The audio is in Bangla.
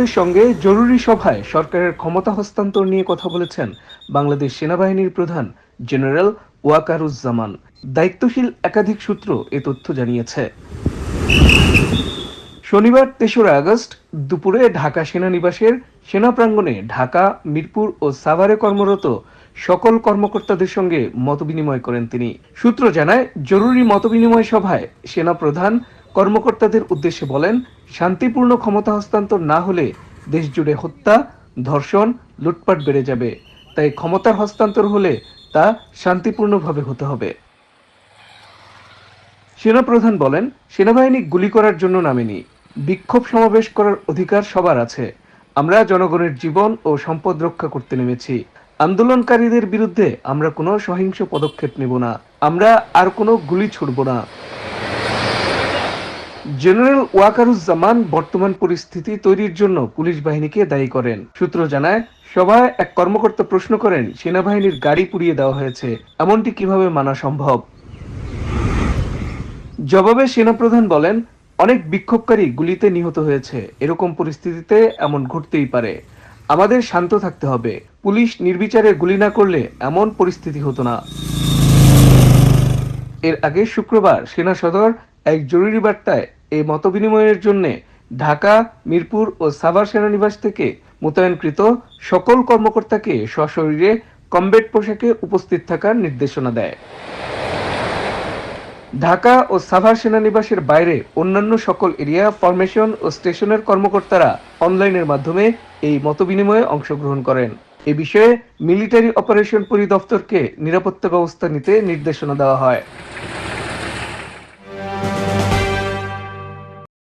সংবাদমাধ্যমের সঙ্গে জরুরি সভায় সরকারের ক্ষমতা হস্তান্তর নিয়ে কথা বলেছেন বাংলাদেশ সেনাবাহিনীর প্রধান জেনারেল ওয়াকারুজ্জামান। দায়িত্বশীল একাধিক সূত্র এ তথ্য জানিয়েছে। শনিবার ৩রা আগস্ট দুপুরে ঢাকা সেনানিবাসের সেনা প্রাঙ্গণে ঢাকা, মিরপুর ও সাভারে কর্মরত সকল কর্মকর্তাদের সঙ্গে মতবিনিময় করেন তিনি। সূত্র জানায়, জরুরি মতবিনিময় সভায় সেনা প্রধান কর্মকর্তাদের উদ্দেশ্যে বলেন, শান্তিপূর্ণ ক্ষমতা হস্তান্তর না হলে দেশজুড়ে হত্যা, ধর্ষণ, লুটপাট বেড়ে যাবে। তাই ক্ষমতার হস্তান্তর হলে তা শান্তিপূর্ণভাবে হতে হবে। সেনাপ্রধান বলেন, সেনাবাহিনী গুলি করার জন্য নামেনি, বিক্ষোভ সমাবেশ করার অধিকার সবার আছে। আমরা জনগণের জীবন ও সম্পদ রক্ষা করতে নেমেছি। আন্দোলনকারীদের বিরুদ্ধে আমরা কোনো সহিংস পদক্ষেপ নেব না। আমরা আর কোনো গুলি ছুড়ব না। জেনারেল ওয়াকারুজ্জামান বর্তমান পরিস্থিতি তৈরির জন্য পুলিশ বাহিনীকে দায়ী করেন। সূত্র জানায়, সভায় এক কর্মকর্তা প্রশ্ন করেন, সেনাবাহিনীর গাড়ি পুড়িয়ে দেওয়া হয়েছে, এমনটি কিভাবে মানা সম্ভব? জবাবে সেনাপ্রধান বলেন, অনেক বিক্ষোভকারী গুলিতে নিহত হয়েছে। এরকম পরিস্থিতিতে এমন ঘটতেই পারে। আমাদের শান্ত থাকতে হবে। পুলিশ নির্বিচারে গুলি না করলে এমন পরিস্থিতি হতো না। এর আগে শুক্রবার সেনা সদর এক জরুরি বার্তায় এই মতবিনিময়ের জন্য ঢাকা, মিরপুর ও সাভার সেনানিবাস থেকে মোতায়েনকৃত সকল কর্মকর্তাকে সশরীরে কমব্যাট পোশাকে উপস্থিত থাকার নির্দেশনা দেয়। ঢাকা ও সাভার সেনানিবাসের বাইরে অন্যান্য সকল এরিয়া, ফরমেশন ও স্টেশনের কর্মকর্তারা অনলাইনের মাধ্যমে এই মতবিনিময়ে অংশগ্রহণ করেন। এ বিষয়ে মিলিটারি অপারেশন পরিদপ্তরকে নিরাপত্তা ব্যবস্থা নিতে নির্দেশনা দেওয়া হয়।